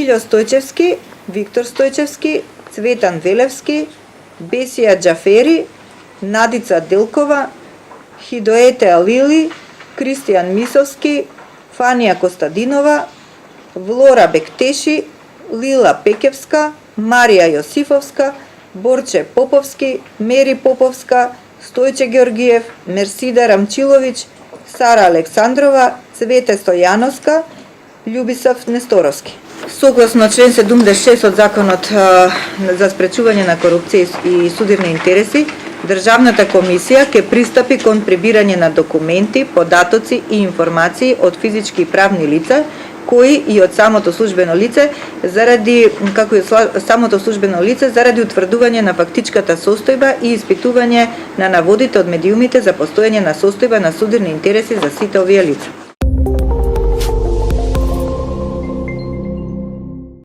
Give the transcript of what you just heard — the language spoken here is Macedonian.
Милјо Стојчевски, Виктор Стојчевски, Цветан Велевски, Бесија Џафери, Надица Делкова, Хидоете Алили, Кристијан Мисовски, Фанија Костадинова, Влора Бектеши, Лила Пекевска, Марија Јосифовска, Борче Поповски, Мери Поповска, Стојче Георгиев, Мерсида Рамчиловиќ, Сара Александрова, Цвете Стојановска, Љубисав Несторовски. Согласно член 76 од Законот за спречување на корупција и судирни интереси, Државната комисија ќе пристапи кон прибирање на документи, податоци и информации од физички и правни лица, кои и од самото службено лице заради утврдување на фактичката состојба и испитување на наводите од медиумите за постојање на состојба на судирни интереси за сите овие лица.